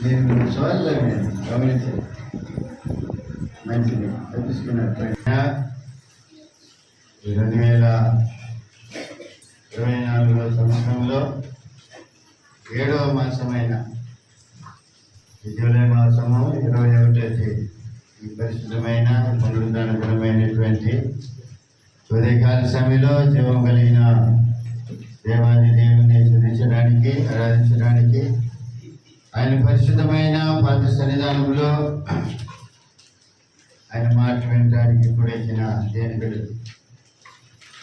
మీరు సార్లు గమనించారు మంచిది తెలుసుకున్నట్టు 2024 సంవత్సరంలో 7వ మాసమైన జూలై మాసము 21వ తేదీ ఈ పరిశుద్ధమైన పునరుద్ధానపరమైనటువంటి ఉదయకాల సమయంలో జీవం కలిగిన దేవాది దేవుని స్తుతించడానికి ఆరాధించడానికి ఆయన పరిశుద్ధమైన పాత సన్నిధానంలో ఆయన మాట వినడానికి కూడా ఇచ్చిన దేవుడు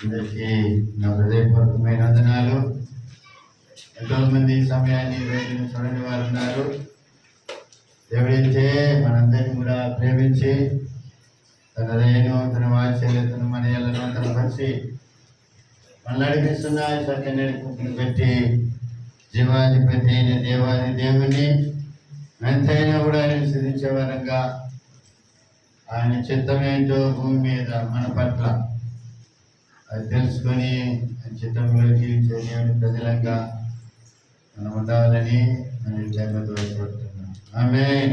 అందరికీ నా హృదయపూర్వకమైన వందనాలు. ఎంతోమంది సమయాన్ని రోజును చూడని వారు ఉన్నారు. దేవుడైతే మనందరినీ కూడా ప్రేమించి తన దయను తన వాత్సల్యతను మన ఏళ్ళను తన పరిచి మనల్ని నడిపిస్తున్న సత్యని పెట్టి జీవాధిపతి అయిన దేవాది దేవుని ఎంతైనా కూడా ఆయన స్తుతించే వరంగా ఆయన చిత్తమేంటో భూమి మీద మన పట్ల అది తెలుసుకొని చిత్తంలో జీవించే దేవుని ప్రజలంగా మనం ఉండాలని నేను జన్మతో కోరుతున్నాను. ఆమేన్.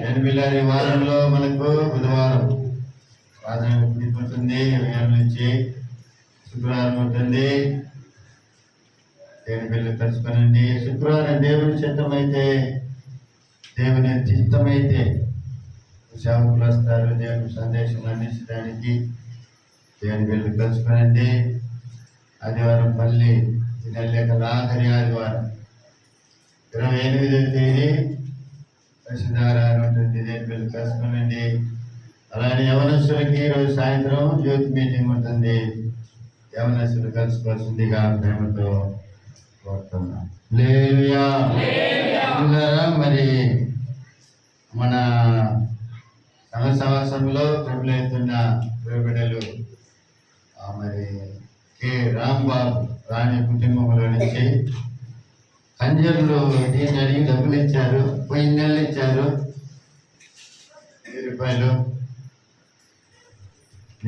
ఎనిమిది వారంలో మనకు బుధవారం ఆదాయం ఉంటుంది, 7 నుంచి శుక్రవారం ఉంటుంది. దేవుని పిల్లలు కలుసుకొనండి. శుక్రవారం దేవుని చిత్తమైతే దేవుని చిత్తమైతే సేవకులు వస్తారు. దేవుని సందేశం అందించడానికి దేవుని పిల్లలు కలుసుకొనండి. ఆదివారం మళ్ళీ నెలలేక ఆఖరి ఆదివారం 28వ తేదీ పరిశుద్ధారాధన ఉంటుంది. దేవుని పిల్లలు కలుసుకొనండి. అలానే యవనస్తులకి ఈరోజు సాయంత్రం యూత్ మీటింగ్ ఉంటుంది. యవనస్తులు కలుసుకోవాల్సిందిగా ప్రేమతో కోరుతున్నాం. హల్లెలూయా. మరి మన సహవాసంలో ప్రభులవుతున్న బిడ్డలు మరి కె రాంబాబు రాణి కుటుంబంలో నుంచి కంజర్లు దీన్ని అడిగి డబ్బులు ఇచ్చారు. పోయిన నెలలు ఇచ్చారు 1000 రూపాయలు.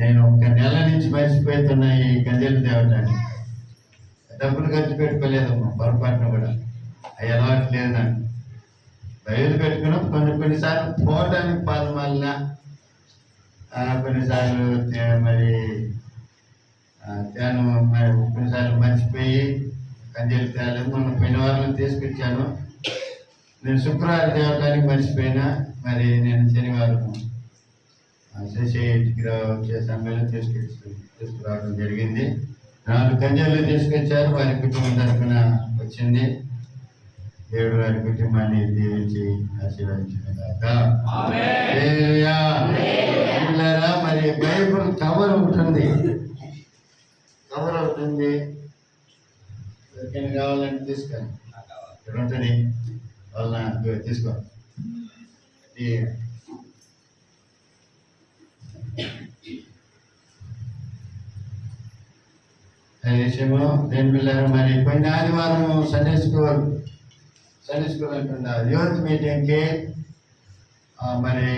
నేను 1 నెల నుంచి మర్చిపోతున్నా ఈ గంజలు తేవటాన్ని. డబ్బులు ఖర్చు పెట్టుకోలేదమ్మా పొరపాటున కూడా. అవి అలవాటు లేదు నాకు. బయలు పెట్టుకున్నాం. కొన్నిసార్లు పోవటానికి పాదమాలిన, కొన్నిసార్లు మరి తేను మరి కొన్నిసార్లు మర్చిపోయి కంజలు తేలేదు. మొన్న పోయిన వారం తీసుకొచ్చాను. నేను శుక్రవారం తేవటానికి మర్చిపోయినా. మరి నేను శనివారం సొసైటీకి వచ్చే సమయంలో తీసుకురావడం జరిగింది. 4 కంజలు తీసుకొచ్చారు. వారి కుటుంబం తరఫున వచ్చింది. దేవుడు వారి కుటుంబాన్ని దీవించి ఆశీర్వదించినగాక. మరి బైబుల్ కవర్ ఉంటుంది. ఎవరికైనా కావాలంటే తీసుకోండి. ఇక్కడ ఉంటుంది. వాళ్ళ తీసుకో. విషయము దేని పిల్లలు మరి పోయిన ఆదివారం సండే స్కూల్ అంటుందా యూత్ మీటింగ్కి మరి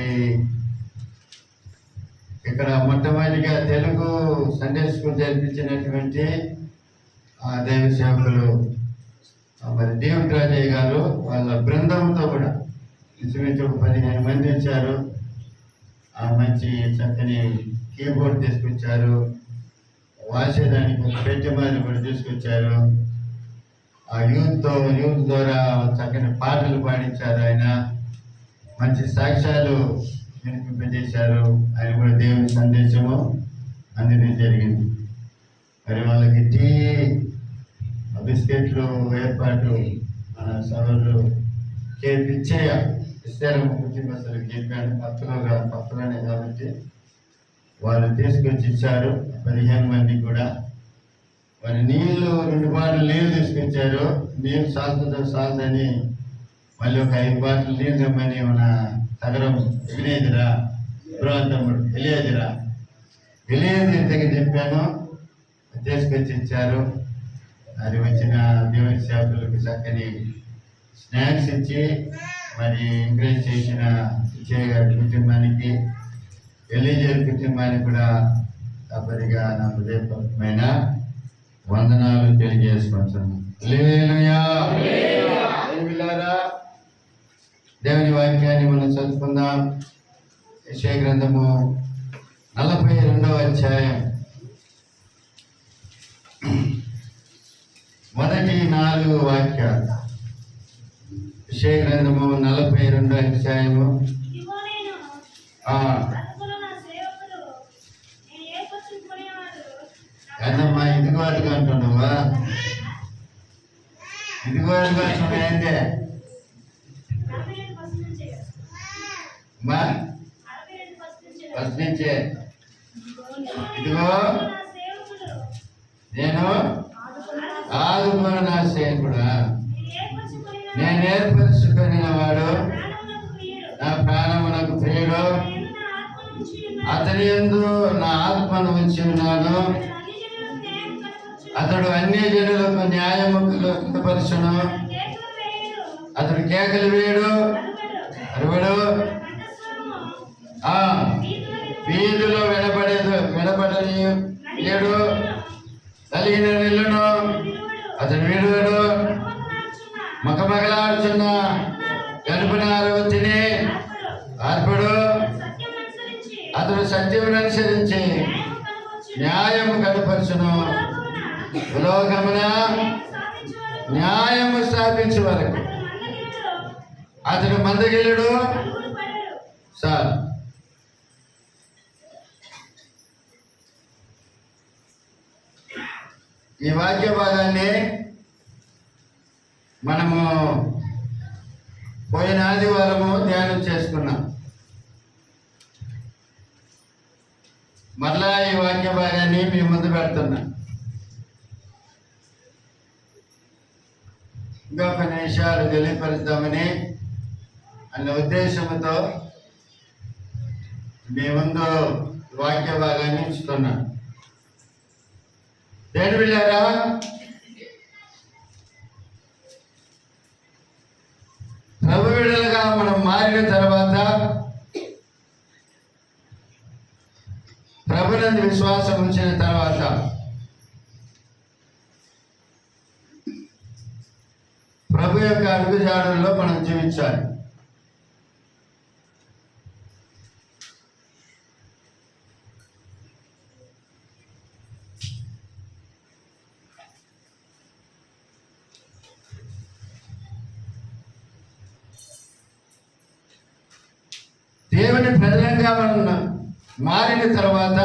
ఇక్కడ మొట్టమొదటిగా తెలుగు సండే స్కూల్ జరిపించినటువంటి దైవ సేవకులు మరి దేవుని రాజయ్య గారు వాళ్ళ బృందంతో కూడా ఇంచుమించు 15 మంది వచ్చారు. మంచి చక్కని కీబోర్డ్ తీసుకొచ్చారు. వాసేదానికి పెట్టెమాలు కూడా తీసుకొచ్చారు. యూత్ ద్వారా చక్కని పాటలు పాడించారు. ఆయన మంచి సాక్ష్యాలు వినిపింపజేశారు. ఆయన కూడా దేవుని సందేశము అందడం జరిగింది. మరి వాళ్ళకి టీ బిస్కెట్లు ఏర్పాటు మన సభలు ఇస్తారు. కుటుంబస్తులకు చెప్పాను. పత్రులనే కాబట్టి వాళ్ళు తీసుకొచ్చి ఇచ్చారు. 15 మంది కూడా. మరి నీళ్ళు 2 బాటిల్ నీళ్ళు తీసుకొచ్చారు. నీళ్ళు సాల్దని మళ్ళీ ఒక 5 బాటిల్ నీళ్ళు తెమ్మని మన తగరం వినేదిరా బృహత్తముడు తెలియదురా దగ్గర చెప్పాను. తీసుకొచ్చి ఇచ్చారు. అది వచ్చిన దేవుని సేవకులకు చక్కని స్నాక్స్ ఇచ్చి మరి ఎంకరేజ్ చేసిన విజయ్ గారి కుటుంబానికి, ఎలిజర్ కుటుంబానికి కూడా తప్పనిగా నా హృదయపూర్వకమైన వందనాలు తెలియజేసుకుంటున్నాను. హల్లెలూయా. దేవుని వాక్యాన్ని మనం చదువుకుందాం. యెషయా గ్రంథము 42వ అధ్యాయం మొదటి 4 వాక్యాలు. యెషయా గ్రంథము 42వ అధ్యాయము. కదమ్మా, ఇదిగో అదిగో అంటున్నావా? ఇదిగో అదిగో అంటున్నా ఏంటే అమ్మా? ఫస్ట్ నుంచే ఇదిగో నేను ఆదుకున్న నా సేవకుడా, నేను ఏర్పరచుకున్న వాడు, నా ప్రాణమునకు ప్రియుడు, అతని యందు నా ఆత్మను ఉంచి ఉన్నాను. అతడు అన్ని జనులకు న్యాయము కనపరచును. అతడు కేకలు వేయడు, అరవడు, వీధిలో వినబడనీయడు, కలిగిన నిల్లును అతడు విడువడు. మగమగలాడుచున్న గనుపునారవతిని ఆర్పడు. అతడు సత్యమును అనుసరించి న్యాయము కనపరచును. లోకమున న్యాయము స్థాపించే వరకు అతడు మందగిలుడు. సార్, ఈ వాక్య భాగాన్ని మనము పోయిన ఆదివారము ధ్యానం చేసుకున్నాం. మరలా ఈ వాక్య భాగాన్ని మీ ముందు పెడుతున్నా. ఇంకా కొన్ని విషయాలు తెలియపరుద్దామని అన్న ఉద్దేశంతో మీ ముందు వాక్య భాగాన్ని ఇస్తున్నా. దేని వెళ్ళారా? ప్రభు బిడ్డలుగా మనం మారిన తర్వాత, ప్రభునందు విశ్వాసం ఉంచిన తర్వాత ప్రభు యొక్క అడుగుజాడల్లో మనం జీవించాలి. దేవుని ప్రజలంగా మనం మారిన తర్వాత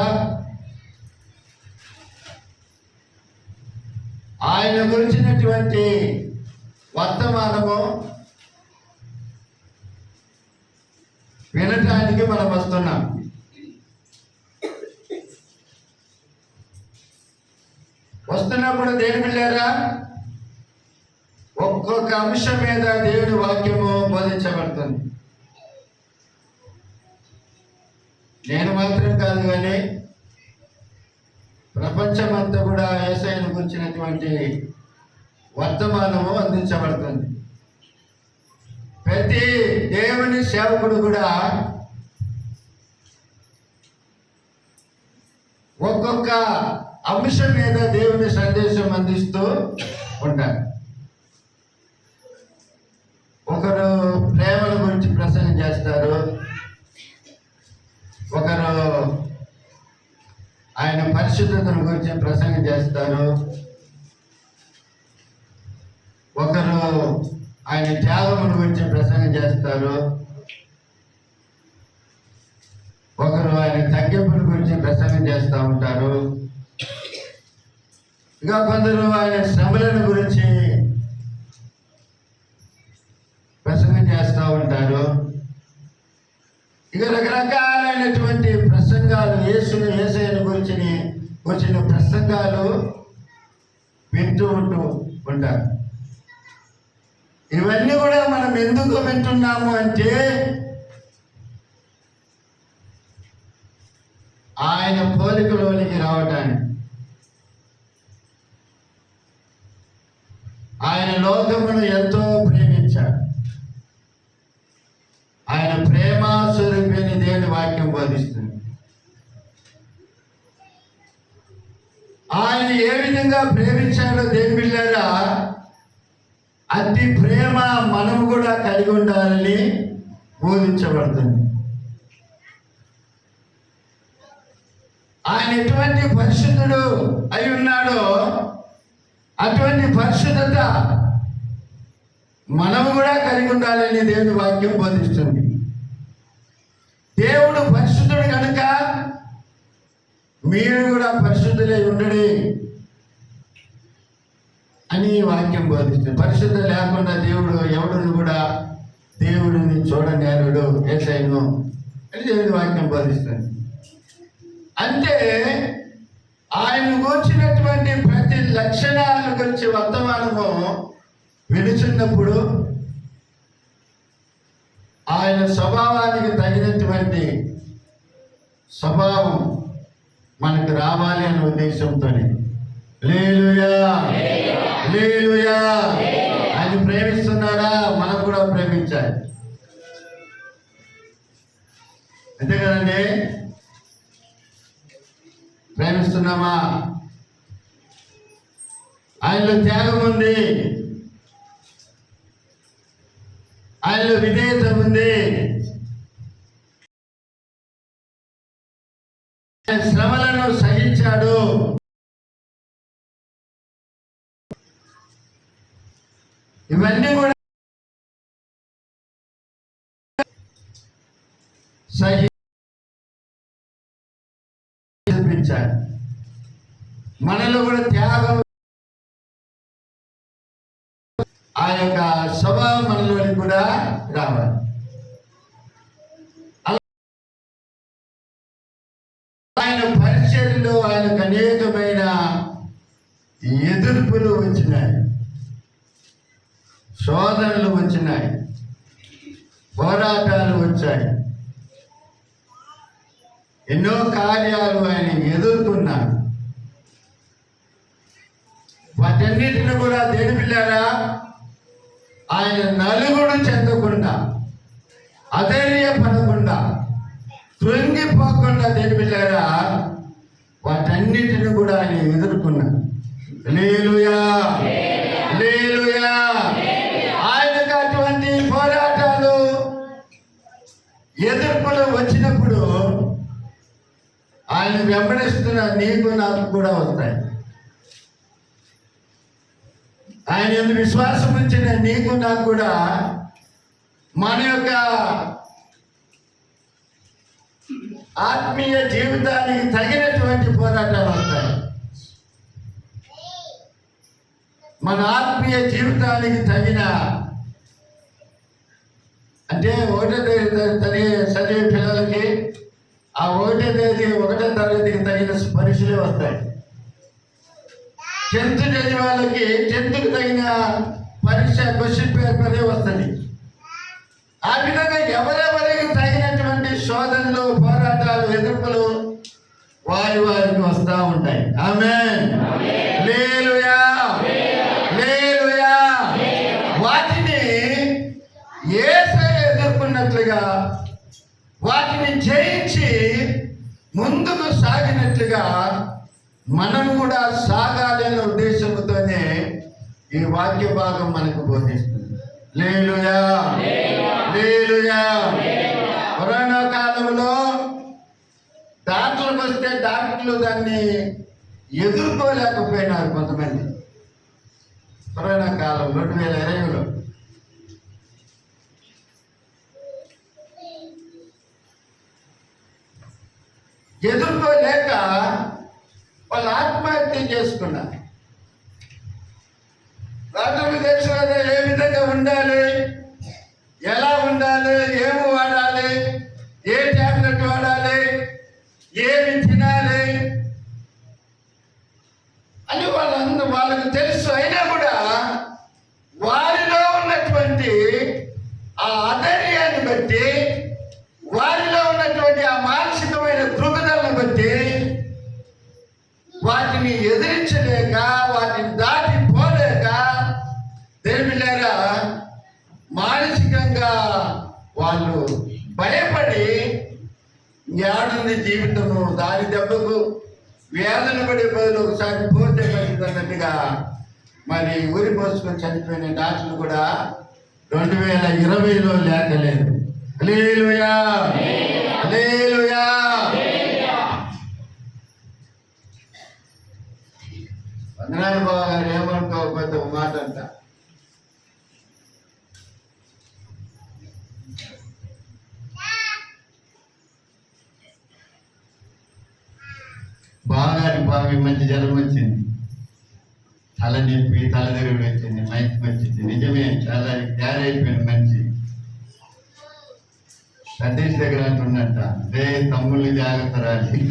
ఆయన గురించినటువంటి వర్తమానము వినటానికి మనం వస్తున్నాం. వస్తున్నప్పుడు దేని వెళ్ళారా? ఒక్కొక్క అంశం మీద దేవుని వాక్యము బోధించబడుతుంది. నేను మాత్రం కాదు, కానీ ప్రపంచమంతా కూడా యేసయ్యను గురించినటువంటి వర్తమానము అందించబడుతుంది. ప్రతి దేవుని సేవకుడు కూడా ఒక్కొక్క అంశం మీద దేవుని సందేశం అందిస్తూ ఉంటారు. ఒకరు ప్రేమల గురించి ప్రసంగం చేస్తారు, ఒకరు ఆయన పరిశుద్ధతను గురించి ప్రసంగం చేస్తారు, ఒకరు ఆయన త్యాగమును గురించి ప్రసంగం చేస్తారు, ఒకరు ఆయన తగ్గింపుల గురించి ప్రసంగం చేస్తూ ఉంటారు, ఇంకా కొందరు ఆయన శ్రమలను గురించి ప్రసంగం చేస్తూ ఉంటారు. ఇక రకరకాలైనటువంటి ప్రసంగాలు, యేసయ్యను గురించిన ప్రసంగాలు వింటూ ఉంటారు. ఇవన్నీ కూడా మనం ఎందుకు వింటున్నాము అంటే, ఆయన పోలికలోనికి రావటానికి. ఆయన లోకమును ఎంతో ప్రేమించాడు. ఆయన ప్రేమ స్వరూపిణి దేవుని వాక్యం బోధిస్తుంది. ఆయన ఏ విధంగా ప్రేమించాడో దేవుని బిడ్డలారా, అతి ప్రేమ మనము కూడా కలిగి ఉండాలని బోధించబడుతుంది. ఆయన ఎటువంటి పరిశుద్ధుడు అయి ఉన్నాడో అటువంటి పరిశుద్ధత మనము కూడా కలిగి ఉండాలని దేవుని వాక్యం బోధిస్తుంది. దేవుడు పరిశుద్ధుడు కనుక మీరు కూడా పరిశుద్ధులై ఉండడి అని వాక్యం బోధిస్తుంది. పరిశుద్ధ లేకుండా ఎవడును కూడా దేవుడిని చూడనేరుడు యేసయ్యను అని దేవుని వాక్యం బోధిస్తుంది. అంటే ఆయన కూర్చున్నటువంటి ప్రతి లక్షణాల గురించి వర్తమానము విడుచున్నప్పుడు ఆయన స్వభావానికి తగినటువంటి స్వభావం మనకు రావాలి అనే ఉద్దేశంతోనే హల్లెలూయా హల్లెలూయా. ఆయన ప్రేమిస్తున్నాడా? మనం కూడా ప్రేమించాలి, అంతే కదండి. ప్రేమిస్తున్నామా? ఆయనలో త్యాగం ఉంది, ఆయనలో విధేయత ఉంది, శ్రమలను సహించాడు. ఇవన్నీ కూడా సహించాడు. మనలో కూడా త్యాగం, ఆ యొక్క స్వభావం మనలోని కూడా రావాలి. ఆయన పరిచర్యలో ఆయనకు అనేకమైన ఎదుర్పులు వచ్చినాయి, శోధనలు వచ్చినాయి, పోరాటాలు వచ్చాయి, ఎన్నో కార్యాలు ఆయన ఎదుర్కొన్నాడు. వాటన్నిటిని కూడా దేని పిల్లారా ఆయన నలుగుడు చెందకుండా, అధైర్యపడకుండా, కృంగిపోకుండా దేని పిల్లారా వాటన్నిటిని కూడా ఆయన ఎదుర్కొన్నాడు. హల్లెలూయా హల్లెలూయా. ఆయనకు అటువంటి పోరాటాలు ఎదుర్కొలు వచ్చినప్పుడు ఆయన వెంబడిస్తున్న నీకు నాకు కూడా వస్తాయి. ఆయన ఎందుకు విశ్వాసం ఉంచిన నీకు నాకు కూడా మన యొక్క ఆత్మీయ జీవితానికి తగినటువంటి పోరాటాలు వస్తాయి. మన ఆత్మీయ జీవితానికి తగిన, అంటే ఒకటో తరగతి చదివే పిల్లలకి ఆ ఒకటో తరగతికి తగిన పరీక్షలే వస్తాయి. 10th చదివే వాళ్ళకి 10th తగిన పరీక్ష క్వశ్చన్ పేపరే వస్తుంది. ఆ విధంగా ఎవరెవరికి తగినటువంటి శోధనలు, పోరాటాలు, ఎదుర్పులు వారికి వస్తూ ఉంటాయి. ఆమేన్ హల్లెలూయా హల్లెలూయా. వాటిని యేసయ్య ఎదుర్కొన్నట్లుగా, వాటిని జయించి ముందుకు సాగినట్లుగా మనం కూడా సాగాలనే ఉద్దేశంతోనే ఈ వాక్య భాగం మనకు బోధిస్తుంది. హల్లెలూయా హల్లెలూయా. కరోనా కాలంలో డాక్టర్లకు వస్తే డాక్టర్లు దాన్ని ఎదుర్కోలేకపోయినారు కొంతమంది. కరోనా కాలం 2020లో ఎదుర్కోలేక వాళ్ళు ఆత్మహత్య చేసుకున్నారు. డాక్టర్లు తెలుసు కదా ఏ విధంగా ఉండాలి, ఎలా ఉండాలి, ఏమి వాడాలి, ఏ టాబ్లెట్ వాడాలి, ఏమి తినాలి అని వాళ్ళకు తెలుసు. అయినా కూడా వారిలో ఉన్నటువంటి ఆ అధైర్యాన్ని బట్టి, వారిలో ఉన్నటువంటి ఆ మానసికమైన దృక్పథాలను బట్టి వాటిని ఎదిరించలేక, వాటిని దాటిపోలేక దేవుళ్ళారా మానసికంగా వాళ్ళు భయపడి ఏడుంది జీవితము, దాని దెబ్బకు వేదన పడే బదులు ఒకసారి పోతే పడుతున్నట్టుగా మరి ఊరి పోసుకొని చనిపోయిన డాక్టర్లు కూడా 2020లో లేక లేదు. హల్లెలూయా, హల్లెలూయా. వందనాలు బాబా గారు, ఏమనుకోకపోతే ఒక మాట అంట. బాగారి మంచి జ్వరం వచ్చింది, తల నొప్పి, తలదిరుగుడు వచ్చింది, మైకి వచ్చింది. నిజమే, చాలా తయారు అయిపోయింది మనిషి. సతీష్ దగ్గర అంటున్నట్ట, రే తమ్ముళ్ళు జాగ్రత్త రాలి.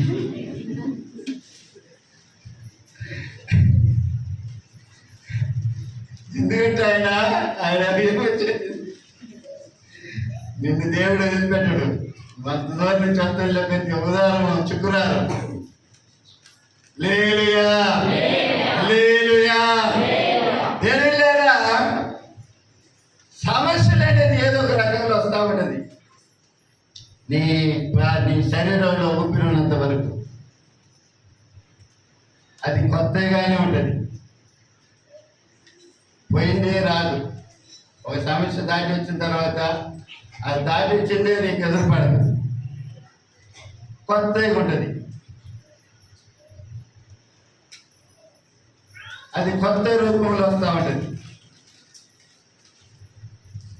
ఎందుకంటే ఆయన వచ్చేది, నిన్ను దేవుడు వదిలిపెట్టాడు. మంతదోరి నుంచి అంతలో ప్రతి ఉదాహరణ శుక్రవారం. హల్లెలూయా, హల్లెలూయా. దేవుళ్ళారా, సమస్యలు అనేది ఏదో ఒక రకంలో వస్తా ఉన్నది. నీ శరీరంలో ఊపిరి ఉన్నంత వరకు అది కొత్తగానే ఉంటుంది, పోయిందే రాదు. ఒక సమస్య దాటి వచ్చిన తర్వాత అది దాటి వచ్చిందే నీకు ఎదురుపడదు, కొత్తగా ఉంటుంది. అది కొత్త రూపంలో వస్తూ ఉంటుంది.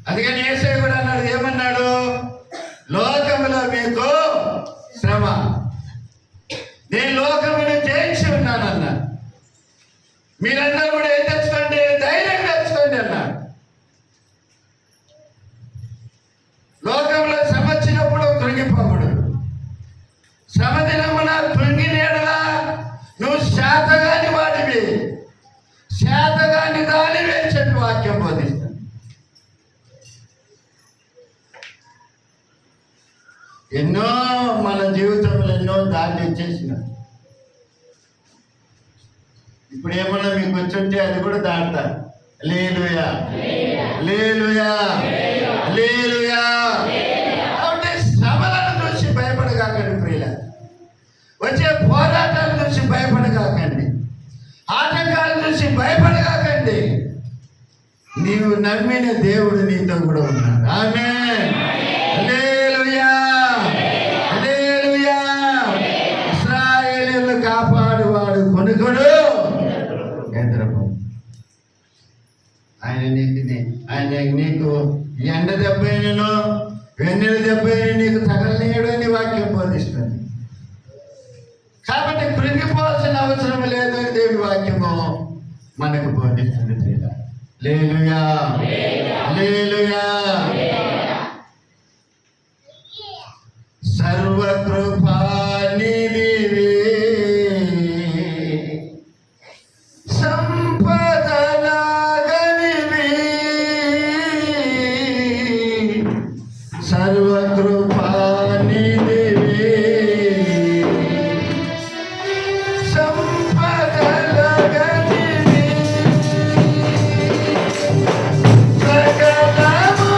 అందుకని యేసయ్య కూడా అన్నాడు, ఏమన్నాడు? లోకములో మీకు శ్రమ, నేను లోకమును జయించి ఉన్నానన్నా. మీరందరూ కూడా ఏం తెచ్చుకోండి? ధైర్యం తెచ్చుకోండి అన్నాడు. లోకంలో శ్రమ వచ్చినప్పుడు కృంగిపోకూడదు. శ్రమ దినమున కృంగినేడలా నువ్వు శాతగాని వాడివి, శాతగాని దానివే చెప్పి వాక్యం బోధిస్తాను. ఎన్నో మన జీవితంలో ఎన్నో దాన్ని వచ్చేసిన. ఇప్పుడు ఏమన్నా మీకు వచ్చుంటే అది కూడా దాటుతారు. హల్లెలూయా, హల్లెలూయా, హల్లెలూయా. కాబట్టి శ్రమలను చూసి భయపడగాకండి ప్రియుల, వచ్చే పోరాటాలను చూసి భయపడగాకండి, ఆటంకాలను చూసి భయపడగాకండి. నీవు నమ్మిన దేవుడు నీతో కూడా ఉన్నాడు. ఆమేన్, హల్లెలూయా, హల్లెలూయా. ఇశ్రాయేలీయులను కాపాడువాడు కొనుగోడు ఎంద్రపు. ఆయన నీకు ఎండ దెబ్బైనను వెన్నెల దెబ్బైన నీకు తగలనీయడు అని వాక్యం బోధిస్తుంది. కాబట్టి కృంగిపోవాల్సిన అవసరం లేదని దేవుడి వాక్యము మనకు బోధిస్తుంది. హల్లెలూయా, హల్లెలూయా. సర్వకృపానిధివే, సంపదనగనివి, సర్వకృపానిధివే, సంపదనగనివి, సకలము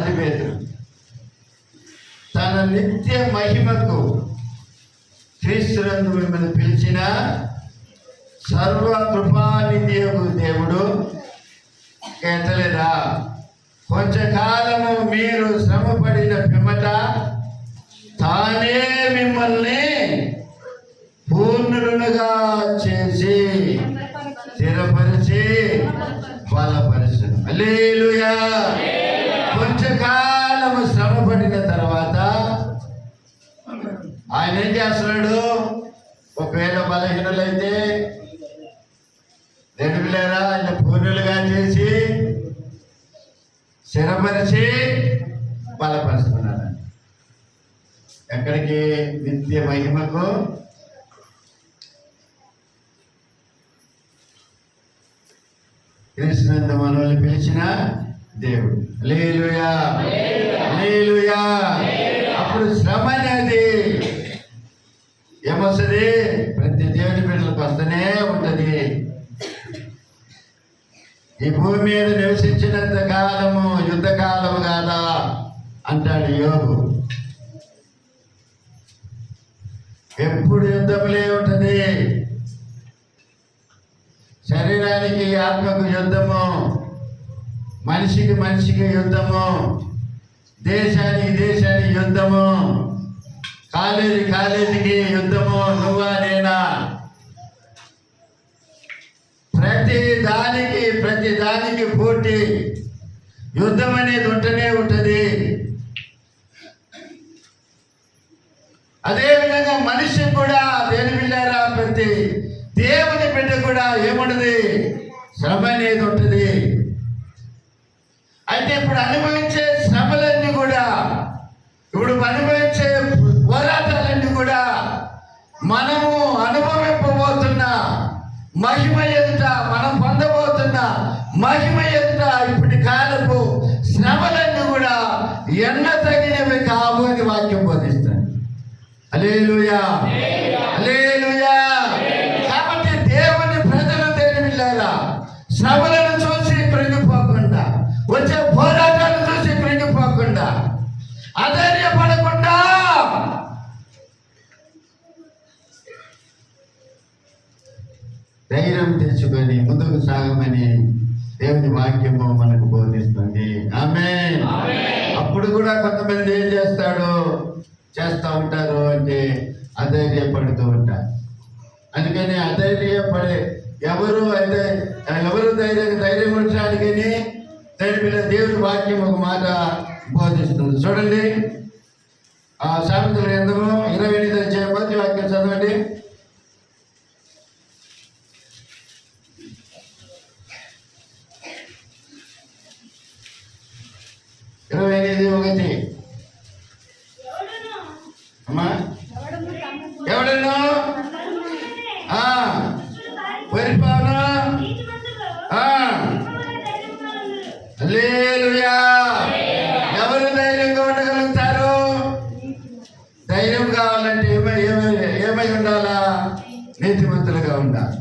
మొదటి పేతురు తన నిత్య మహిమకు క్రీస్తునందు మిమ్మల్ని పిలిచిన సర్వ కృపానిధియగు దేవుడు ఎత్తలేదా? కొంచెంకాలము మీరు శ్రమపడిన పిమ్మట తానే మిమ్మల్ని పూర్ణులుగా చేసి స్థిరపరిచి బలపరచును. హల్లెలూయా. కొంచెంకాలము శ్రమపడిన తర్వాత ఆయన ఏం చేస్తున్నాడు? ఒకవేళ బలహీనులైతే దేవులారా ఆయన పూర్ణులుగా చేసి స్థిరపరిచి బలపరుస్తున్నాడు. ఎక్కడికి? నిత్య మహిమకు. క్రీస్తునందు మనల్ని పిలిచిన దేవుడు. హల్లెలూయా, హల్లెలూయా. అప్పుడు శ్రమ అనేది ఏమొస్తుంది? ప్రతి దేవుని బిడ్డలకు వస్తూనే ఉంటుంది. ఈ భూమి మీద నివసించినంత కాలము యుద్ధ కాలము కాదా అంటాడు యోబు. ఎప్పుడు యుద్ధములే ఉంటుంది. శరీరానికి ఆత్మకు యుద్ధము, మనిషికి యుద్ధము, దేశానికి యుద్ధము, కాలేజీకి యుద్ధము. నువ్వా నేనా? ప్రతి దానికి పోటీ, యుద్ధం అనేది ఉంటూనే ఉంటుంది. అదేవిధంగా మనిషి కూడా దేని బిడ్డారా, ప్రతి దేవుని బిడ్డ కూడా ఏముంటది? శ్రమ అనేది ఉంటుంది. అయితే ఇప్పుడు అనుభవించే శ్రమలన్నీ కూడా, ఇప్పుడు అనుభవించే పోరాటాలన్నీ కూడా మనము అనుభవింపబోతున్న మహిమ ఎదుట, మనం పొందబోతున్న మహిమ ఎదుట ఇప్పటి కాలపు శ్రమలన్నీ కూడా ఎన్న తగినవి కావు అని వాక్యం బోధిస్తాను. హల్లెలూయా, హల్లెలూయా. కాబట్టి దేవుని ప్రజలు దేని బిడ్డలారా, శ్రమలను చూసి కృంగిపోకుండా, వచ్చే పోరాటాలను చూసి కృంగిపోకుండా, అధైర్యపడకుండా ధైర్యం తెచ్చుకొని ముందుకు సాగమని దేవుని వాక్యము మనకు బోధిస్తుంది. ఆమేన్. అప్పుడు కూడా కొంతమంది ఏం చేస్తూ ఉంటారు అంటే అధైర్యపడుతూ ఉంటారు. అందుకని అధైర్యపడే ఎవరు ధైర్యం ఉంచడానికని దేవుని వాక్యం ఒక మాట బోధిస్తుంది. చూడండి, సామెతల గ్రంథము 28వ అధ్యాయం మొదటి వాక్యం చదవండి. 28:1. అమ్మా, ఎవడను పరిపాలన. హల్లెలూయా. ఎవరు ధైర్యంగా ఉండగలుగుతారు? ధైర్యం కావాలంటే ఏమై ఉండాలా? నీతిమంతులుగా ఉండాలి.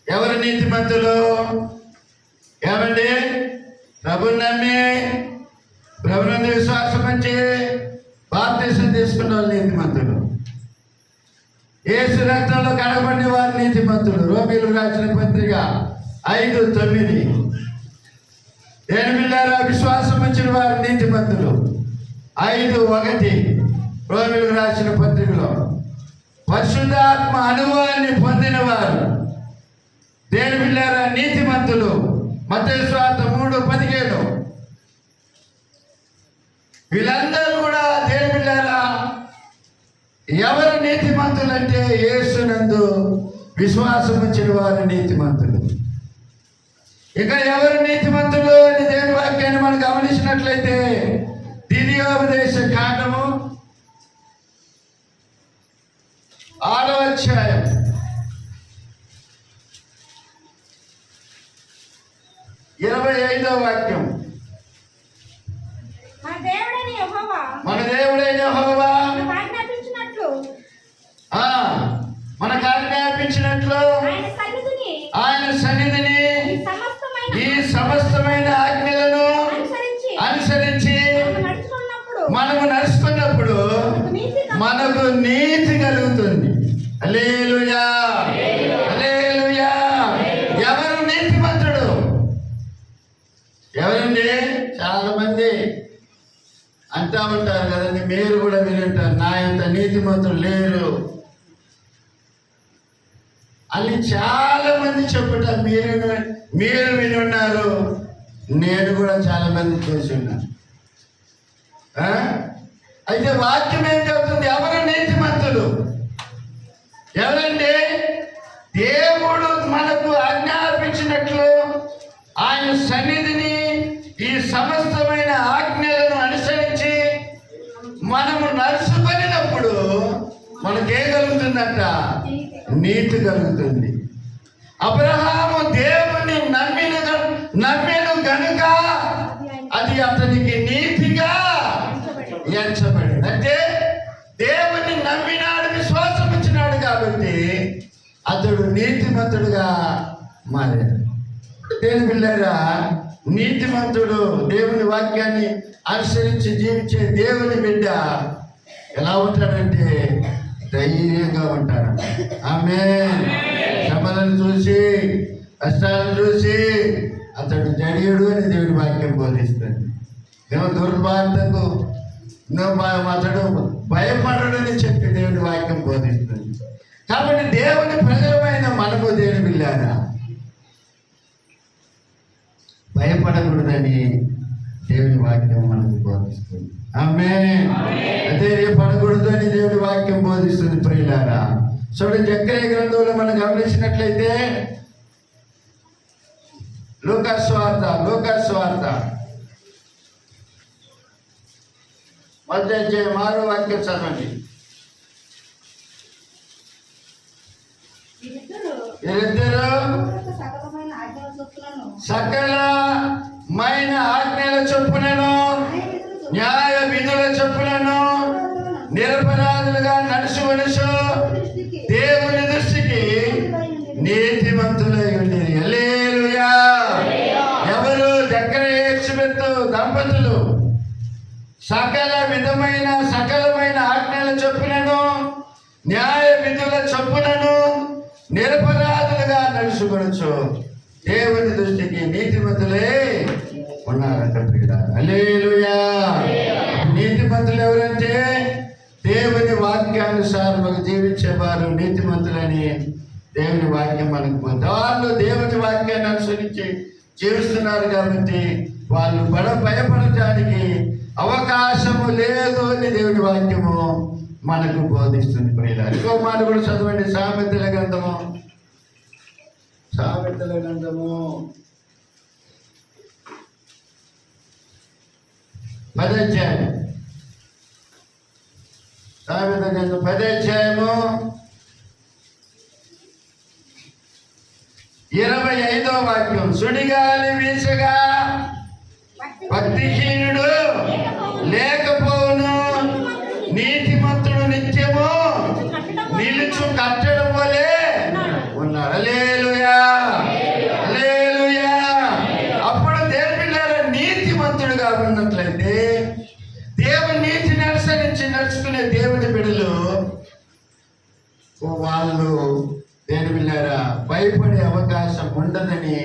ఎవరు నీతిమంతులు? ఏమండి? ప్రభుని నమ్మి ప్రభునందు విశ్వాసం ఉంచి బాప్తిసం తీసుకున్న వాళ్ళు నీతిమంతులు. యేసు రక్తంలో కడగబడిన వారు నీతిమంతులు. రోమీయులకు రాసిన పత్రిక 5:9. దేని బిడ్డలారా, విశ్వాసం ఉంచిన వారు నీతిమంతులు. 5:1 రోమీయులకు రాసిన పత్రికలో పరిశుద్ధాత్మ అనుభవాన్ని పొందిన వారు దేని బిడ్డలారా నీతిమంతులు. మత్తయి సువార్త 3:17. వీళ్ళందరూ కూడా దేని బిడ్డలారా ఎవరు నీతిమంతులు అంటే యేసునందు విశ్వాసం ఉంచిన వారు నీతిమంతులు. ఇక ఎవరు నీతిమంతులు అని దేవుని వాక్యాన్ని మనం గమనించినట్లయితే ద్వితీయోపదేశ కాండము 6వ అధ్యాయం 25వ వాక్యం. మన దేవుడైన యెహోవా మనకు ఆజ్ఞాపించినట్లు ఆయన సన్నిధిని ఈ సమస్తమైన ఆజ్ఞలను అనుసరించి చెప్తా ఉంటారు కదండి, మీరు కూడా వినుంటారు, నా ఇంత నీతిమంతులు లేరు అని చాలా మంది చెప్పుంటారు. మీరు వినున్నారు, నేను కూడా చాలా మంది చూసి ఉన్నాను. అయితే వాక్యం ఏం చెబుతుంది? ఎవరు నీతిమంతులు? ఎవరండి? దేవుడు మనకు ఆజ్ఞాపించినట్లు ఆయన సన్నిధిని ఈ సమస్తమైన ఆజ్ఞలను అనుసరించి మనము నడుచుకున్నప్పుడు మనకేం కలుగుతుందంట? నీతి కలుగుతుంది. అబ్రహాము దేవుని నమ్మిను గనుక అది అతనికి నీతిగా ఎంచబడింది. అంటే దేవుని నమ్మినాడు, విశ్వాసం ఇచ్చినాడు కాబట్టి అతడు నీతిమంతుడుగా మారాడు. దేవుని బిడ్డలారా, నీతిమంతుడు దేవుని వాక్యాన్ని అనుసరించి జీవించే దేవుని బిడ్డ ఎలా ఉంటాడంటే ధైర్యంగా ఉంటాడు. ఆమేన్. శ్రమలను చూసి, కష్టాలను చూసి అతడు జడియుడు అని దేవుని వాక్యం బోధిస్తుంది. దుర్వార్తకు అతడు భయపడడని చెప్పి దేవుని వాక్యం బోధిస్తుంది. కాబట్టి దేవుని ప్రజలమైన మనము దేవుని బిడ్డలారా భయపడకూడదని దేవుని వాక్యం మనకు బోధిస్తుంది. ఆమేన్. ధైర్యపడకూడదు అని దేవుని వాక్యం బోధిస్తుంది. ప్రియులారా, చూడండి, జకర్యా గ్రంథంలో మనం గమనించినట్లయితే లూకాసు సువార్త 1వ అధ్యాయం 6వ వాక్యం చదవండి. వీరిద్దరూ సకలమైన ఆజ్ఞల చొప్పునను న్యాయ విధుల చొప్పునను నిరపరాధులుగా నడుచుకొనుచు దేవుని దృష్టికి నీతిమంతులై ఉండిరి. హల్లెలూయా. ఎవరు? జకర్యా ఎలిజబెత్ దంపతులు సకలమైన ఆజ్ఞల చొప్పునను న్యాయ విధుల చొప్పునను నిరపరాధులుగా నడుచుకొనుచు దేవుని దృష్టికి నీతిమంతులే ఉన్నారంట. హల్లెలూయా. నీతిమంతులు ఎవరంటే దేవుని వాక్యానుసారముగా జీవించేవారు నీతిమంతులని దేవుని వాక్యం మనకు పోతే వాళ్ళు దేవుని వాక్యాన్ని అనుసరించి జీవిస్తున్నారు కాబట్టి వాళ్ళు భయపడటానికి అవకాశము లేదు అని దేవుని వాక్యము మనకు బోధిస్తుంది. ప్రియులారా, ఇంకో మాట కూడా చదవండి. సామెతల గ్రంథము 10వ అధ్యాయం. సామెతల గ్రంథం 10వ అధ్యాయము 25వ వాక్యం. సుడిగాలి వీసగా భక్తిహీనుడు లేకపోవును, నీతిమంతుడు నిత్యము నిలుచు కట్టడం వలె ఉన్నారు. హల్లెలూయా. హల్లెలూయా. అప్పుడు దేవుని బిడ్డలారా, నీతిమంతుడుగా ఉన్నట్లయితే దేవుని నీతిని అనుసరించి నడుచుకునే దేవుని బిడ్డలు వాళ్ళు దేవుని బిడ్డలారా భయపడే అవకాశం ఉండదని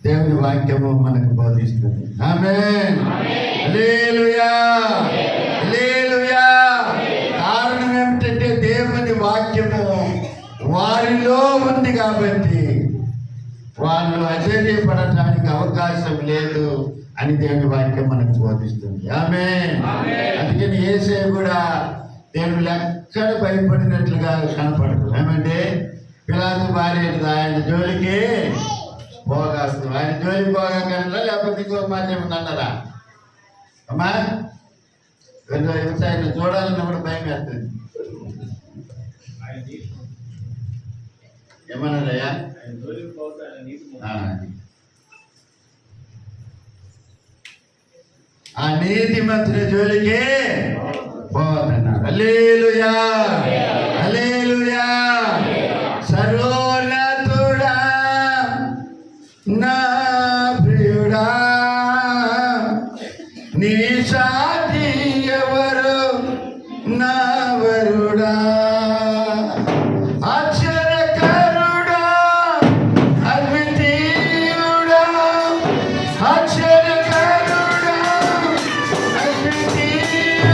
దేవుని వాక్యము మనకు బోధిస్తుంది. ఆమేన్. హల్లెలూయా. హల్లెలూయా. కారణం ఏమిటంటే దేవుని వాక్యము వారిలో ఉంది కాబట్టి వాళ్ళు అధైర్యపడటానికి అవకాశం లేదు అని దేవుని వాక్యం మనకు బోధిస్తుంది. ఆమేన్. అందుకని యేసయ్య కూడా దేవుడు ఎక్కడ భయపడినట్లుగా కనపడదు. ఏమంటే పిలాతు భార్య ఆయన జోలికి పోగాదు. ఆయన జోలికి పోగాకన్నా లేకపోతే ఇంకో మాట ఏమన్నా అన్నారా? అమ్మా, వ్యవసాయాన్ని చూడాలన్నా కూడా భయం వేస్తుంది. ఏమన్నారయ్యా? ఆ నీతిమంతుని జోలికి పోవద్దన్నారు. హల్లెలూయా. హల్లెలూయా. సర్వోన్నతుడా నా ప్రియుడా, నీ సాటి ఎవరు నా వరుడా, ఆశ్చర్యకరుడా, అద్వితీయుడా, ఆశ్చర్యకరుడా, అద్వితీయుడా.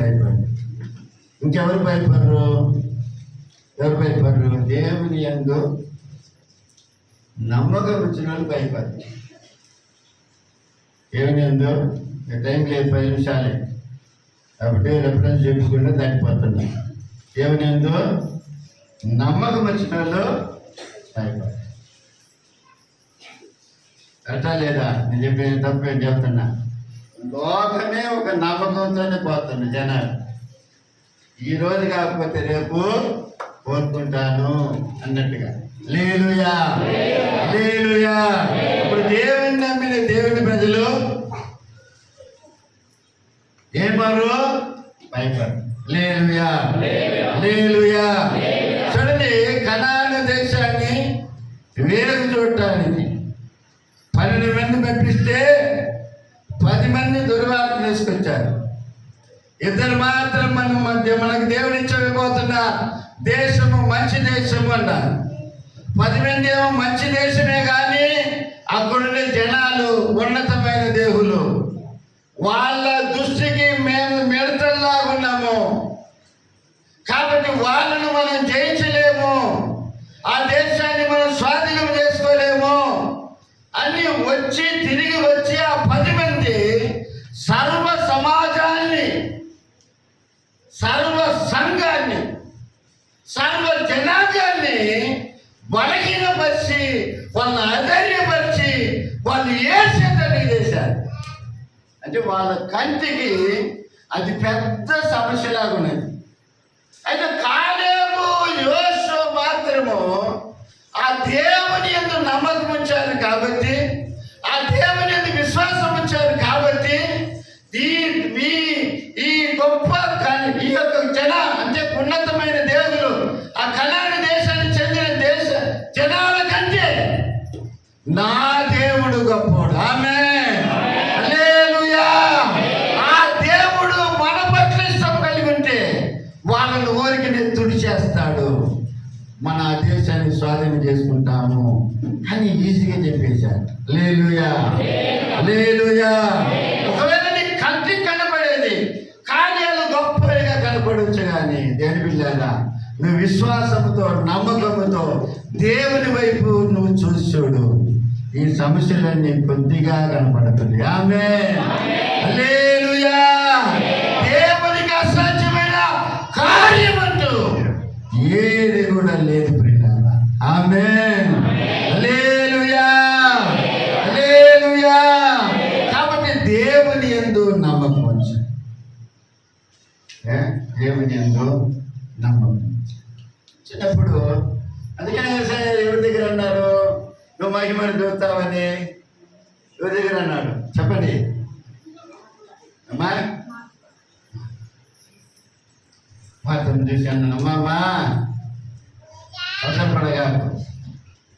భయపడి. ఇంకెవరు భయపడరు? ఎవరు భయపడరు? దేవుని యందు నమ్మకం వచ్చిన వాళ్ళు భయపడరు. దేవుని యందు టైం లేదు, 10 నిమిషాలే కాబట్టి రెఫరెన్స్ చెప్పుకుంటే దాటిపోతున్నా. దేవుని యందు నమ్మకం వచ్చిన వాళ్ళు భయపడరు. అట్లా లేదా? నేను చెప్పేది తప్పేం చెప్తున్నా. లోకమే ఒక నమ్మకంతోనే పోతున్నా జనాలు. ఈరోజు కాకపోతే రేపు కోరుకుంటాను అన్నట్టుగా. హల్లెలూయా, హల్లెలూయా. ఇప్పుడు దేవుని నమ్మిన దేవుని ప్రజలు ఏమారు? భయపడరు. హల్లెలూయా, హల్లెలూయా. చూడండి, కనాను దేశాన్ని వేరు చూడటానికి 12 మంది పంపిస్తే 10 మంది దుర్వార్త తీసుకొచ్చారు. 2 మాత్రం మనకు దేవుడు ఇచ్చబోతున్న దేశము మంచి దేశము అన్నారు. 10 మంది ఏమో మంచి దేశమే కానీ అక్కడుండే జనాలు ఉన్నతమైన దేవులు. వాళ్ళ దృష్టికి మేము మిడతల్లాగున్నాము కాబట్టి వాళ్ళను మనం జయించలేము, ఆ దేశాన్ని మనం స్వాధీనం చేసుకోలేము అని తిరిగి వచ్చి ఆ 10 మంది సర్వ సమాజాన్ని, సర్వ సంఘాన్ని, సర్వ జనాంగాన్ని బలహీనపరిచి, వాళ్ళని అధైర్యపరిచి, వాళ్ళు ఏసేదని చేశారు. అంటే వాళ్ళ కంటికి అది పెద్ద సమస్యలాగా ఉన్నది. అయితే కాలేబు, యోషువ మాత్రము ఆ దేవుని యందు నమ్మకం ఉంచారు కాబట్టి, ఆ దేవుని యందు విశ్వాసం ఉంచారు కాబట్టి ఈ గొప్ప ఈ యొక్క అంటే ఉన్నతమైన దేవుడు ఆ కనాను దేశానికి చెందిన జనాల కంటే నా దేవుడు గొప్పడు. ఆమేన్, హల్లెలూయా. ఆ దేవుడు మన పట్ల ఇష్టం కలిగి ఉంటే వాళ్ళని ఊరికి తుడిచేస్తాడు, మన దేశాన్ని స్వాధీనం చేసుకుంటాము అని ఈజీగా చెప్పేశారు. హల్లెలూయా, హల్లెలూయా. ఒకవేళ నీ కంటికి కనపడేది కార్యాలు గొప్పగా కనపడవచ్చు కానీ దేని బిడ్డలారా, నువ్వు విశ్వాసంతో నమ్మకంతో దేవుని వైపు నువ్వు చూసి చూడు, ఈ సమస్యలన్నీ కొద్దిగా కనపడుతుంది. ఆమేన్, హల్లెలూయా. దేవునికి అసాధ్యమైన కార్యమంటూ ఏది కూడా లేదు ప్రియులారా. ఆమేన్, హల్లెలూయా, హల్లెలూయా. కాబట్టి దేవుని యందు నమ్మకం వచ్చు. దేవుని యందు నమ్మకం. చిన్నప్పుడు అందుకనే ఎవరి దగ్గర అన్నారు, నువ్వు మహిమను చూస్తావని ఎవరి దగ్గర అన్నాడు? చెప్పండి అమ్మా. మాత్రం చూసి అన్నాను, అమ్మా అవసరపడగా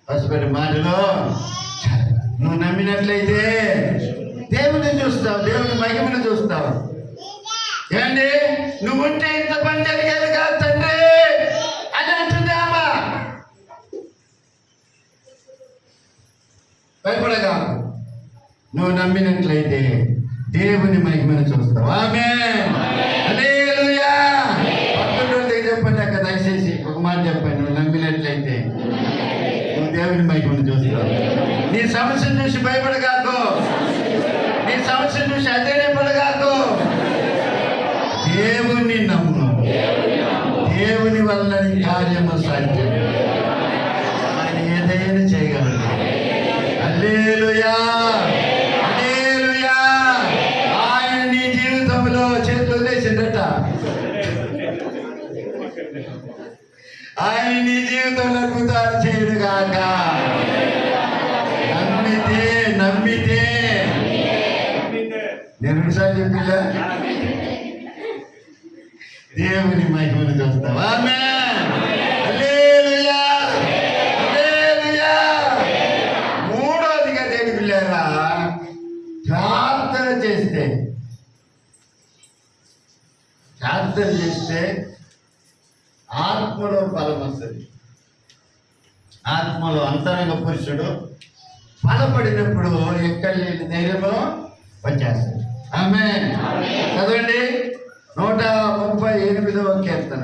పసుపడి మాటలో నువ్వు నమ్మినట్లయితే దేవుని చూస్తావు, దేవుని మహిమను చూస్తావు. ఏమండి, నువ్వు ఉంటే ఇంత పని జరిగేది కాదు తండ్రి అని అంటుంది అమ్మా. భయపడగా నువ్వు నమ్మినట్లయితే దేవుని మహిమను చూస్తావు. ఆమేన్, హల్లెలూయా. పక్కన చెప్పండి అక్క, దయచేసి ఒక మాట చెప్పండి. నువ్వు నమ్మినట్లయితే నువ్వు దేవుని మహిమను చూస్తావు. నీ సమస్యను చూసి భయపడగాకు, నీ సమస్యను చూసి అధైర్యపడగాకు. దేవుని నమ్ము, దేవుని వల్ల కార్యము సాధ్యం. ఆయన ఏదైనా చేయగలడు. హల్లెలూయా, హల్లెలూయా. ఆయన నీ జీవితంలో చేతులు వదిలేసిందట. ఆయన నీ జీవితంలో అద్భుతాలు చేయడు గాక. నమ్మితే నేను విషయాలు చెప్పిలా, దేవుని మహిమను చూస్తావు. ఆమేన్, హల్లెలూయా, హల్లెలూయా. మూడోదిగా దేని పిల్లరా, ప్రార్థన చేస్తే ఆత్మలో బలం వస్తుంది. ఆత్మలో అంతరంగ పురుషుడు బలపడినప్పుడు ఎక్కడ లేని ధైర్యము వచ్చేస్తుంది. ఆమేన్. చదవండి 138వ కీర్తన.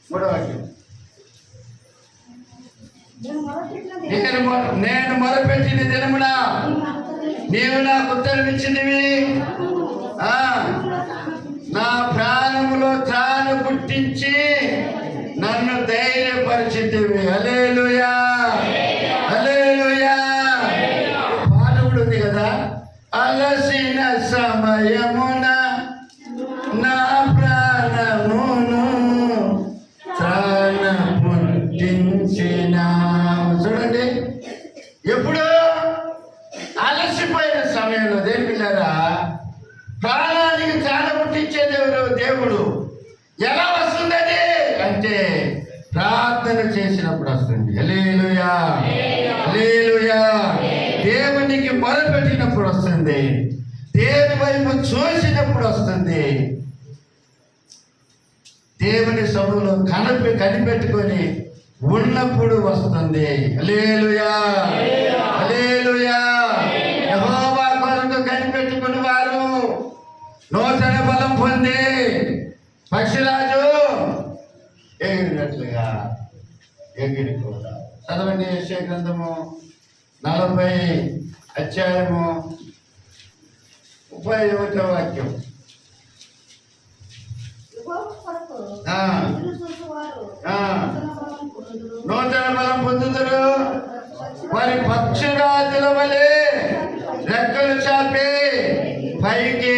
మూడవ వాక్యం. నేను మొరపెట్టిన దినమున నీవు నాకు ఉత్తరమిచ్చినవి, నా ప్రాణములో త్రాను పుట్టించి నన్ను ధైర్యపరిచితివి. హల్లెలూయా, హల్లెలూయా. పాట కూడా ఉంది కదా, అలసిన సమయమున నా ప్రాణమును త్రాణ పుట్టించిన. చూడండి, ఎప్పుడు అలసిపోయిన సమయంలో దేని పిల్లరా ప్రాణానికి త్రాణ పుట్టించే దేవుడు ఎలా వస్తుందని అంటే ప్రార్థన చేసినప్పుడు వస్తుంది. హల్లెలూయా, హల్లెలూయా. దేవునికి మొదలుపెట్టినప్పుడు వస్తుంది, దేవుని వైపు చూసినప్పుడు వస్తుంది, దేవుని సభలో కనిపెట్టుకొని ఉన్నప్పుడు వస్తుంది. హల్లెలూయా, హల్లెలూయా. యెహోవా కొరకు కనిపెట్టుకుని వారు నూతన బలం పొంది పక్షిరాజు ఎగిరినట్లుగా ఎగిరిపోతారు. చదవండి యెషయా గ్రంథము 40 అధ్యాయము 31వ వాక్యం. నూతన బలం పొందుతారు, వారి పక్షిరాజుల వలె రెక్కలు చాపి పైకి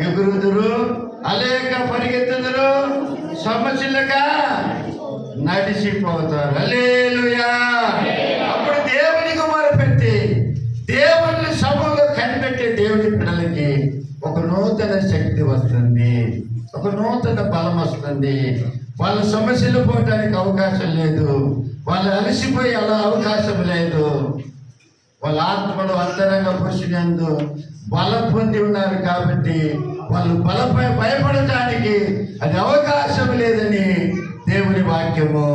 ఎగురుదురు, అలేక పరిగెత్తుదురు, సమస్యలుక నడిచిపోతారు. హల్లెలూయా. అప్పుడు దేవునికి మొరపెట్టి దేవుని సభలో కనిపెట్టే దేవుని పిల్లలకి ఒక నూతన శక్తి వస్తుంది, ఒక నూతన బలం వస్తుంది. వాళ్ళ సమస్యలు పోవడానికి అవకాశం లేదు, వాళ్ళు అలసిపోయి అలా అవకాశం లేదు. వాళ్ళ ఆత్మలో అంతరంగ పురుషునందు బలం పొంది ఉన్నారు కాబట్టి వాళ్ళు బలపై భయపడటానికి అది అవకాశం లేదని దేవుని వాక్యము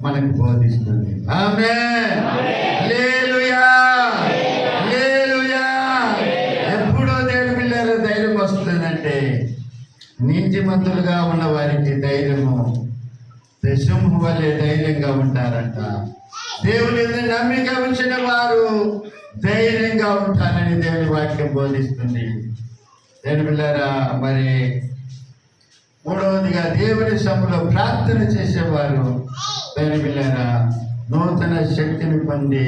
మనకు బోధిస్తుంది. ఆమేన్, హల్లెలూయా, హల్లెలూయా. ఎప్పుడో దేవుని పిల్లల ధైర్యం వస్తుందంటే నీతిమంతులుగా ఉన్న వారికి ధైర్యము సింహం వలె ధైర్యంగా ఉంటారంట. దేవుని నమ్మిక ఉంచిన వారు ధైర్యంగా ఉంటారని దేవుని వాక్యం బోధిస్తుంది. దేవుని పిల్లరా, మరి మూడవదిగా దేవుని సభలో ప్రార్థన చేసేవారు దేవుని పిల్లరా నూతన శక్తిని పొంది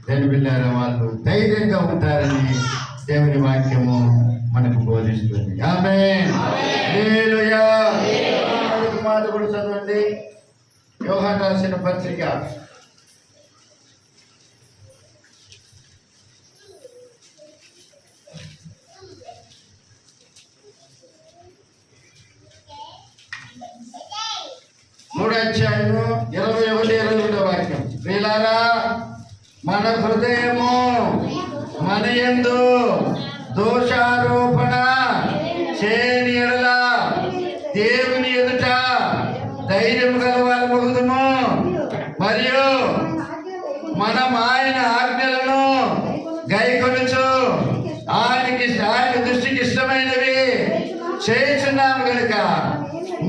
దేవుని పిల్లరా వాళ్ళు ధైర్యంగా ఉంటారని దేవుని వాక్యము మనకు బోధిస్తుంది. ఆమేన్, హల్లెలూయా. మాట కూడా చదవండి, యోహాను రాసిన పత్రిక 3వ అధ్యాయము 21-22 వాక్యం. ప్రియులారా, మన హృదయము మన యందు దోషారోపణ చేయని యెడల దేవుని ఎదుట ధైర్యం గలవారు మగుదుము. మరియు మనం ఆయన ఆజ్ఞలను గైకొనుచు ఆయన దృష్టికి ఇష్టమైనవి చేస్తున్నాము కనుక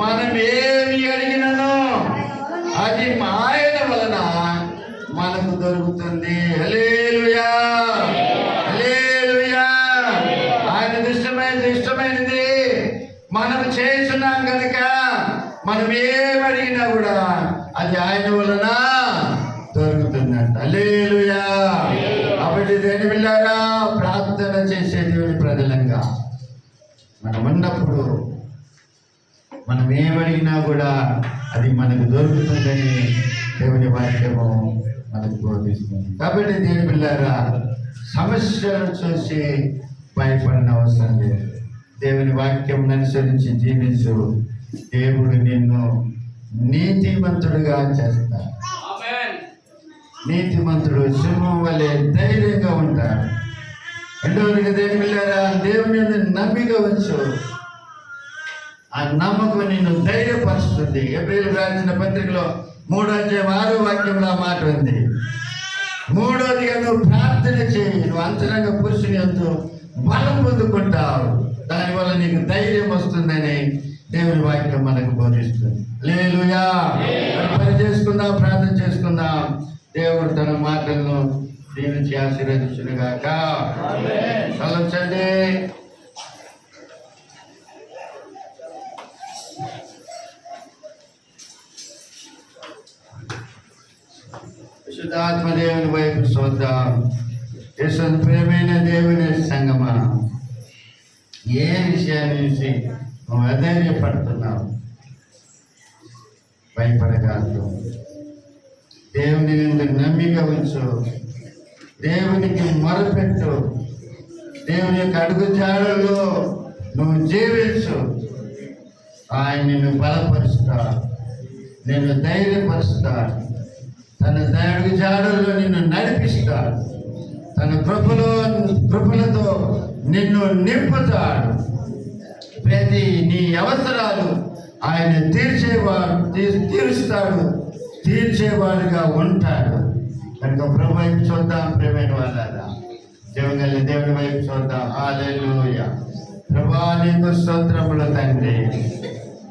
మనం ఏమి అడిగినను అది ఆయన వలన మనకు దొరుకుతుంది. హల్లెలూయా, హల్లెలూయా. ఆయన ఇష్టమైనది మనం చేస్తున్నాం కనుక మనం ఏమి అడిగినా కూడా అది ఆయన వలన దొరుకుతుందంట. హల్లెలూయా. కాబట్టి దేవుని పిల్లారా, ప్రార్థన చేసే దేవుని ప్రజలంగా మనం ఉన్నప్పుడు మనం ఏమడిగినా కూడా అది మనకు దొరుకుతుందని దేవుని వాక్యము మనకు బోధిస్తుంది. కాబట్టి దేవుని పిల్లారా, సమస్యలను చూసి భయపడిన అవసరం లేదు. దేవుని వాక్యం అనుసరించి జీవించు, దేవుడు నిన్ను నీతిమంతుడుగా చేస్తాడు. నీతిమంతుడు సింహం వలె ధైర్యంగా ఉంటాడు. రెండవదిగా దేవుని పిల్లారా, దేవుని నమ్మిక వచ్చు. ఆ నమ్మకం నిన్ను ధైర్యపరుస్తుంది. ఏప్రిల్ రాసిన పత్రికలో 3:6 మాట ఉంది. మూడోదిగా నువ్వు ప్రార్థన చేయి, నువ్వు అంతరంగ పురుషుని ఎంతో బలం పొందుకుంటావు, దానివల్ల నీకు ధైర్యం వస్తుందని దేవుని వాక్యం మనకు బోధిస్తుంది. హల్లెలూయా. పని చేసుకుందాం, ప్రార్థన చేసుకుందాం. దేవుడు తన మాటలను దీవించి ఆశీర్వదించునుగాక. తలంచండి. పరిశుద్ధాత్మ దేవుని వైపు చూద్దాం. యేసు ప్రేమైన దేవుని సంగమా, ఏ విషయాన్ని చూసి నువ్వు అధైర్యపడుతున్నావు? భయపడగలదు. దేవుని మీద నమ్మిక ఉంచు, దేవునికి మొరపెట్టు, దేవుని యొక్క అడుగుజాడల్లో నువ్వు జీవించు. ఆయన నిన్ను బలపరుస్తాడు, నిన్ను ధైర్యపరుస్తాడు, తన అడుగుజాడల్లో నిన్ను నడిపిస్తాడు, తన కృపలతో నిన్ను నింపుతాడు. ప్రతి నీ అవసరాలు ఆయన తీర్చేవాడుగా ఉంటాడు. కనుక ప్రభు వైపు చూద్దాం. ప్రేమైన వాళ్ళ జీవగల దేవుని వైపు చూద్దాం. హల్లెలూయా. ప్రభా నీకు స్తోత్రములు తండ్రి,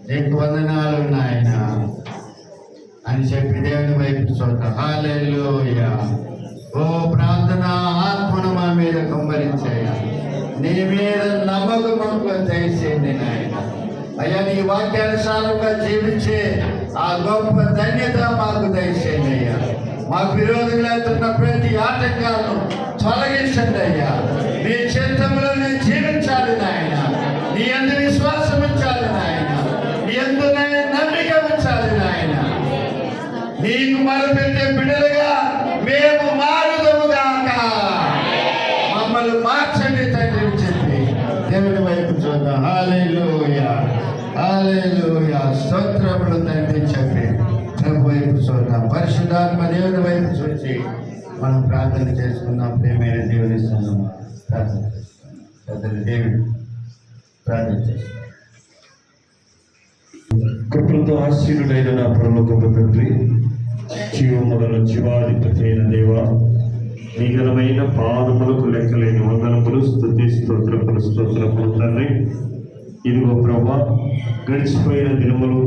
నీకు వందనాలు నాయన అని చెప్పి దేవుని వైపు చూద్దాం. హల్లెలూయా. ఓ ప్రార్థన ఆత్మను మా మీద కుమ్మరించాయా, నీ మీద నమ్మకముకు దయచేయండి నాయన. అయ్యా, నీ వాక్యానుసారంగా జీవించే ఆ గొప్ప ధన్యత మాకు దయచేయండి అయ్యా. మాకు విరోధులవుతున్న ప్రతి ఆటంకాలను తొలగించండి అయ్యా. నీ చిత్తంలో నేను జీవించాలి నాయన, నీ యందు విశ్వాసం ఉంచాలి నాయన, నీ యందు నమ్మిక ఉంచాలి నాయన. నీకు మొరపెట్టే బిడ్డలుగా మేము మారుదముగాక, మమ్మల్ని మార్చండి తండ్రి అని చెప్పి దేవుని వైపు చూద్దాం. హల్లెలూయా, హల్లెలూయా. స్తోత్రములు తండ్రి చెప్పి ప్రభు వైపు చూద్దాం. పరిశుద్ధాత్మ దేవుని వైపు చూసి మనం ప్రార్థన చేసుకుందాం. ప్రేమైన దేవుని సంగమా, ప్రార్థన చేస్తాం. దేవుడు ప్రార్థన చేస్తాం. కృపలతో ఆశీనుడైన నా పరలోకపు తండ్రి, జీవములను జీవాధిపతి అయిన దేవా, నీ ఘనమైన పాదములకు లెక్కలేని వందనములు, స్తుతి స్తోత్రములు తండ్రి. ఇదిగో ప్రభా, గడిచిపోయిన దినములు,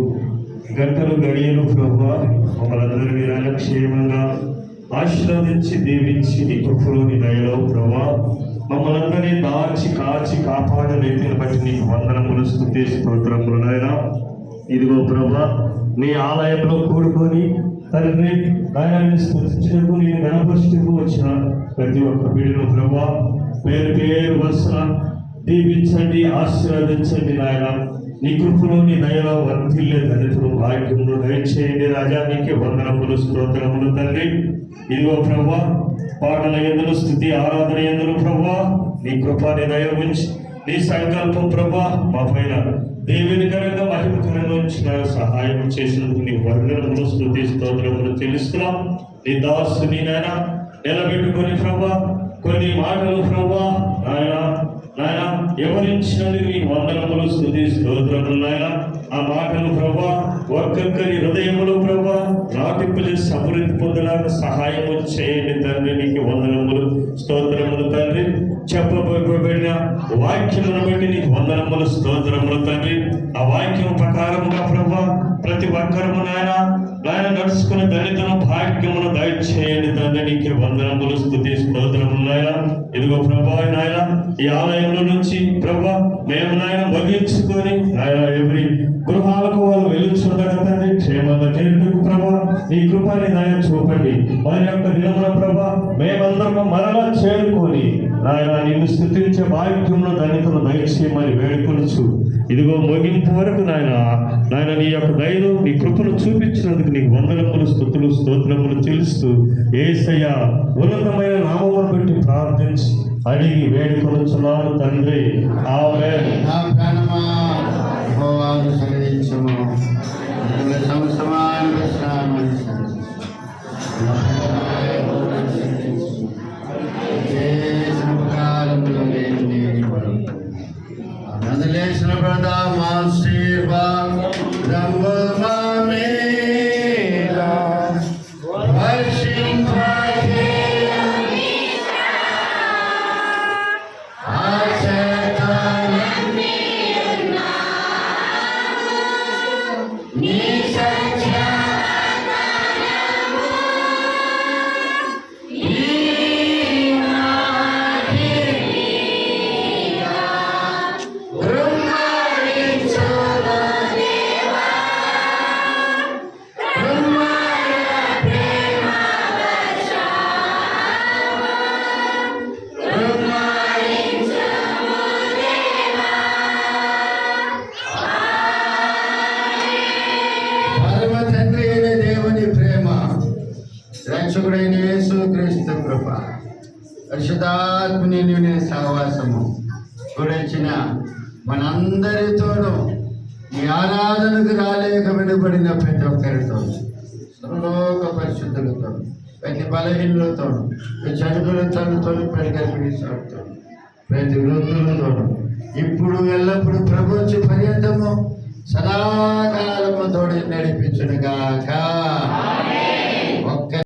గంటలు, గడియలు ప్రభా, మమ్మల్ందరినీ క్షేమంగా ఆశీర్వదించి దీవించి నీ కృపలోని దయలో ప్రభా మమ్మల్ందరినీ దాచి కాచి కాపాడే రీతిని బట్టి నీకు వందనములు, స్తుతి స్తోత్రములు నాయనా. ఇదిగో ప్రభా, నీ ఆలయంలో కూడుకొని తండ్రి నాయనాన్ని స్తుతించడానికి, నేను గణపరుచుటకు వచ్చిన ప్రతి ఒక్క బిడ్డను ప్రభా పేరు పేరు వరుసన దీవించండి, ఆశీర్వదించండి నాయన. నీ కృపలో నీ దయలో వర్తిల్లే తండ్రి భాగ్యములు దయచేయండి రాజా. నీకే వందనములు, స్తోత్రములు తండ్రి. ఇదిగో ప్రభా, పాటల యందును, స్తుతి ఆరాధన యందును ప్రభా నీ కృప నీ దయ ఉంచి, నీ సంకల్పం ప్రభా మా పైన దేవునికరంగా మహిమకరంగా ఉంచిన సహాయం చేసినందుకు నీ వందనములు, స్తుతి స్తోత్రములు చెల్లిస్తున్నాం. నీ దాసుని నాయన నిలబెట్టుకొని ప్రభా కొన్ని మాటలు ప్రభా నాయన ఎవరించినందుకు నీ వందనములు, స్తుతి స్తోత్రములు నాయన. ఆ మాటలు ప్రభా ఒక్కొక్కరి హృదయములు ప్రభా నాటింపజేసి అభివృద్ధి పొందడానికి సహాయం చేయండి తండ్రి. నీకు వందనములు, స్తోత్రములు తండ్రి. చెప్పబడిన వాక్యములను బట్టి నీకు వందనములు, స్తోత్రములు తండ్రి. ఆ వాక్యం ప్రకారముగా ప్రభా ప్రతి ఒక్కరము నాయన నడుచుకుని దళితను భాగ్యమును దయచేయండి తండ్రి. నీకే వందనములు, స్తుతి స్తోత్రములు నాయన. ఇదిగో ప్రభా నాయన, ఈ ఆలయంలో నుంచి ప్రభా మేము నాయన ముగించుకొని నాయన ఎవరి గృహాలకు వాళ్ళు వెలుచుండగా తండ్రి క్షేమంగా చేరుటకు ప్రభా నీ కృపని దయ చూపండి. వారి యొక్క దినమున ప్రభా మేమందరము మరలా చేరుకొని నాయన నిన్ను స్తుతించే భాగ్యమును ధన్యతను దయచేయమని వేడుకొనుచు ఇదిగో ముగింపు వరకు నాయన నీ యొక్క దయను నీ కృపను చూపించినందుకు నీకు వందనములు, స్తుతులు స్తోత్రములు చెల్లిస్తూ యేసయ్య ఉన్నతమైన నామమును బట్టి ప్రార్థించి అడిగి వేడుకొనుచున్నాను తండ్రి. ఆమేన్. నా ప్రాణమా యెహోవాను సన్నిధించుము, సమస్తమైన విశ్రామము లేచిన బ్రదా మా ఆశీర్వాద రక్షకుడైన యేసు క్రీస్తు కృప, పరిశుద్ధాత్మని సహవాసము కూడొచ్చిన మనందరితోనూ ఈ ఆరాధనకు రాలేక వినబడిన ప్రతి ఒక్కరితో, సర్వలోక పరిశుద్ధులతో, ప్రతి బలహీనులతోను, ప్రతి చదువులతో, ప్రతి గర్భిణీతో, ప్రతి వృద్ధులతోను, ఇప్పుడు ఎల్లప్పుడు ప్రభుత్వ పర్యంతము సదాకాలము తోడి నడిపించునుగాక.